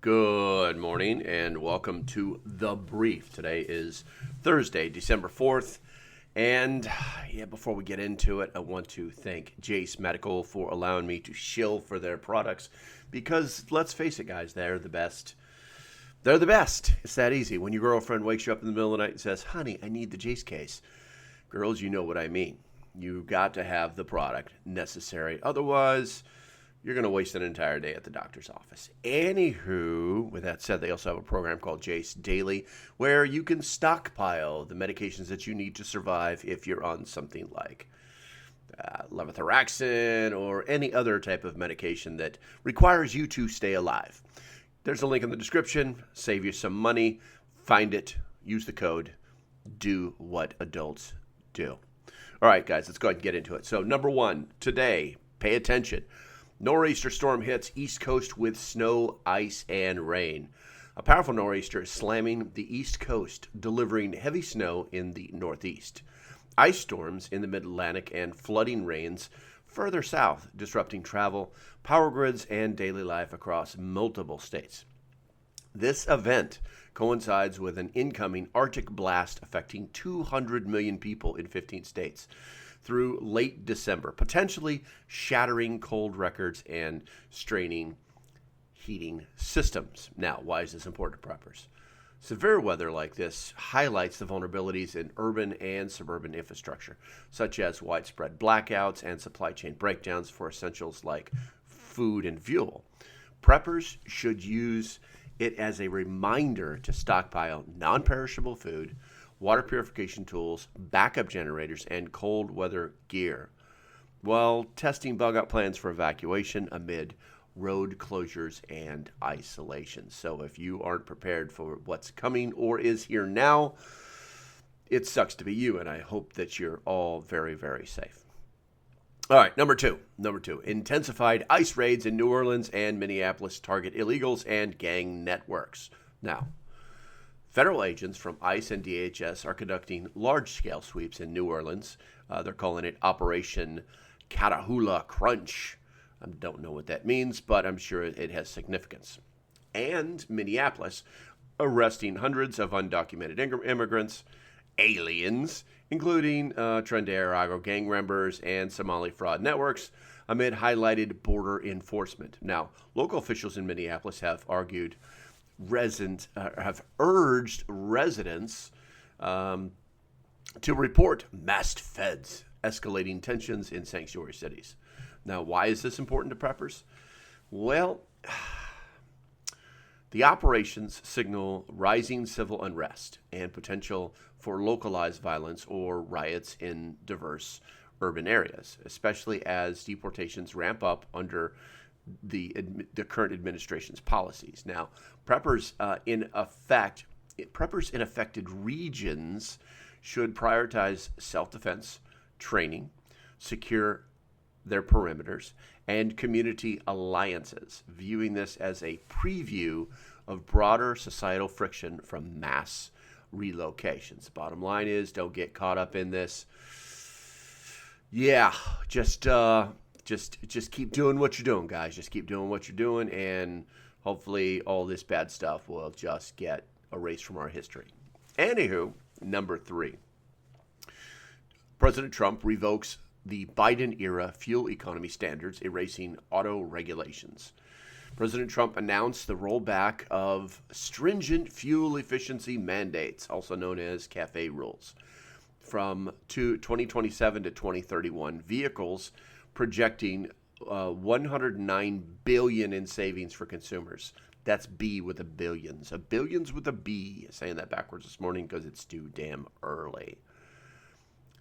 Good morning and welcome to The Brief. Today is Thursday, December 4th. And before we get into it, I want to thank Jace Medical for allowing me to shill for their products because let's face it, guys, they're the best. They're the best. It's that easy. When your girlfriend wakes you up in the middle of the night and says, honey, I need the Jace case. Girls, you know what I mean. You've got to have the product necessary. Otherwise, you're going to waste an entire day at the doctor's office. Anywho, with that said, they also have a program called Jace Daily where you can stockpile the medications that you need to survive if you're on something like levothyroxine or any other type of medication that requires you to stay alive. There's a link in the description. Save you some money. Find it. Use the code. Do what adults do. All right, guys, let's go ahead and get into it. So, number one, today, pay attention. Nor'easter storm hits East Coast with snow, ice, and rain. A powerful nor'easter is slamming the East Coast, delivering heavy snow in the Northeast. Ice storms in the Mid-Atlantic and flooding rains further south, disrupting travel, power grids, and daily life across multiple states. This event coincides with an incoming Arctic blast affecting 200 million people in 15 states through late December, potentially shattering cold records and straining heating systems. Now, why is this important to preppers? Severe weather like this highlights the vulnerabilities in urban and suburban infrastructure, such as widespread blackouts and supply chain breakdowns for essentials like food and fuel. Preppers should use it as a reminder to stockpile non-perishable food, water purification tools, backup generators, and cold weather gear, while testing bug-out plans for evacuation amid road closures and isolation. So if you aren't prepared for what's coming or is here now, it sucks to be you, and I hope that you're all very, very safe. All right, number two, intensified ice raids in New Orleans and Minneapolis target illegals and gang networks. Now, federal agents from ICE and DHS are conducting large-scale sweeps in New Orleans. They're calling it Operation Catahoula Crunch. I don't know what that means, but I'm sure it has significance. And Minneapolis, arresting hundreds of undocumented immigrants, aliens, including Trinidad gang members and Somali fraud networks, amid highlighted border enforcement. Now, local officials in Minneapolis have urged residents to report masked feds escalating tensions in sanctuary cities. Now, why is this important to preppers? Well, the operations signal rising civil unrest and potential for localized violence or riots in diverse urban areas, especially as deportations ramp up under the current administration's policies. Now, preppers in affected regions should prioritize self-defense, training, secure their perimeters, and community alliances, viewing this as a preview of broader societal friction from mass relocations. Bottom line is, don't get caught up in this. Yeah, just keep doing what you're doing, guys. Just keep doing what you're doing, and hopefully all this bad stuff will just get erased from our history. Anywho, number three. President Trump revokes the Biden-era fuel economy standards, erasing auto regulations. President Trump announced the rollback of stringent fuel efficiency mandates, also known as CAFE rules, from 2027 to 2031. Vehicles projecting $109 billion in savings for consumers. That's B with a billions. A billions with a B. Saying that backwards this morning because it's too damn early.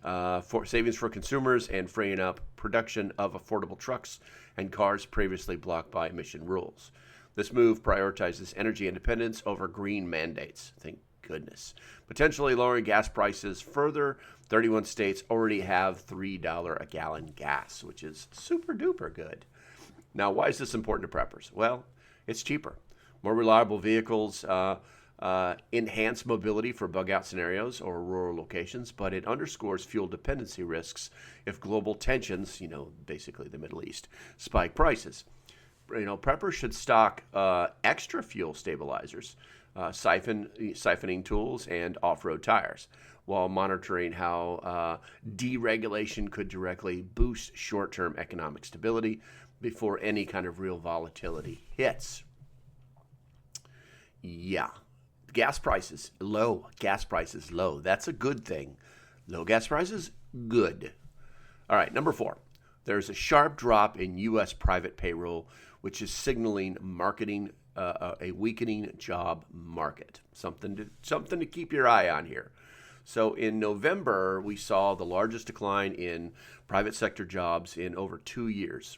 For savings for consumers and freeing up production of affordable trucks and cars previously blocked by emission rules. This move prioritizes energy independence over green mandates. Thank goodness. Potentially lowering gas prices further. 31 states already have $3 a gallon gas, which is super duper good. Now, why is this important to preppers? Well, it's cheaper. More reliable vehicles enhance mobility for bug-out scenarios or rural locations, but it underscores fuel dependency risks if global tensions, basically the Middle East, spike prices. preppers should stock extra fuel stabilizers, siphoning tools, and off-road tires, while monitoring how deregulation could directly boost short-term economic stability before any kind of real volatility hits. Yeah. Gas prices low. Gas prices low. That's a good thing. Low gas prices, good. All right, number 4. There's a sharp drop in U.S. private payroll, which is signaling a weakening job market. Something to keep your eye on here. So in November, we saw the largest decline in private sector jobs in over 2 years,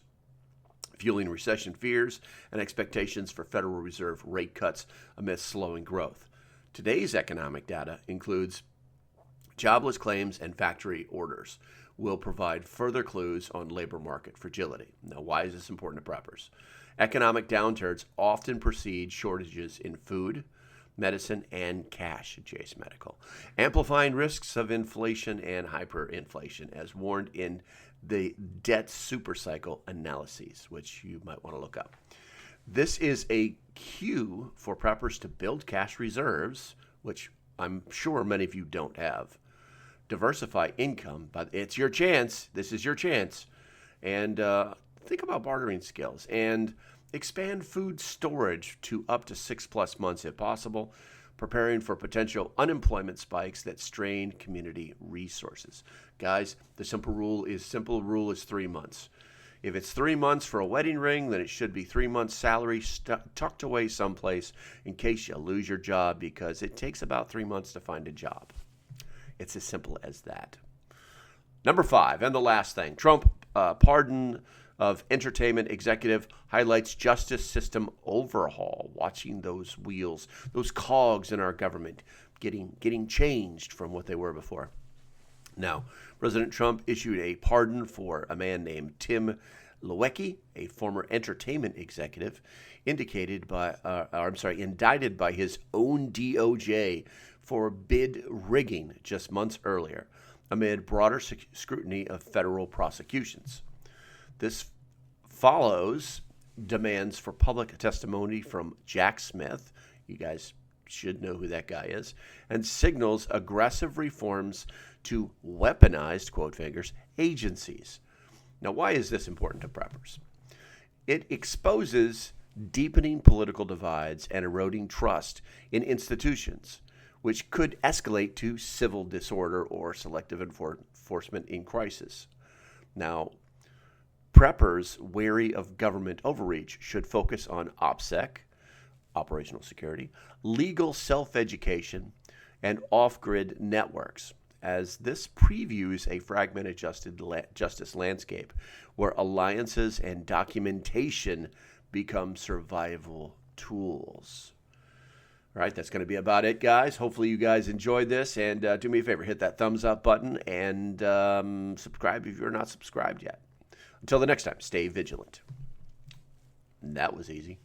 fueling recession fears and expectations for Federal Reserve rate cuts amidst slowing growth. Today's economic data includes jobless claims and factory orders. Will provide further clues on labor market fragility. Now, why is this important to preppers? Economic downturns often precede shortages in food, medicine, and cash at Chase Medical, amplifying risks of inflation and hyperinflation, as warned in the debt supercycle analyses, which you might want to look up. This is a cue for preppers to build cash reserves, which I'm sure many of you don't have. Diversify income, but it's your chance. This is your chance. And think about bartering skills and expand food storage to up to 6+ months if possible, preparing for potential unemployment spikes that strain community resources. Guys, the simple rule is 3 months. If it's 3 months for a wedding ring, then it should be 3 months salary tucked away someplace in case you lose your job, because it takes about 3 months to find a job. It's as simple as that. Number 5, and the last thing, Trump pardon of entertainment executive highlights justice system overhaul. Watching those wheels, those cogs in our government getting changed from what they were before. Now, President Trump issued a pardon for a man named Tim Lewicki, a former entertainment executive, indicted by indicted by his own DOJ for bid rigging just months earlier, amid broader scrutiny of federal prosecutions. This follows demands for public testimony from Jack Smith. You guys should know who that guy is, and signals aggressive reforms to weaponized, quote fingers, agencies. Now, why is this important to preppers? It exposes deepening political divides and eroding trust in institutions, which could escalate to civil disorder or selective enforcement in crisis. Now, preppers wary of government overreach should focus on OPSEC, operational security, legal self-education, and off-grid networks, as this previews a fragmented justice landscape where alliances and documentation become survival tools. All right, that's going to be about it, guys. Hopefully you guys enjoyed this, and do me a favor, hit that thumbs up button and subscribe if you're not subscribed yet. Until the next time, stay vigilant. And that was easy.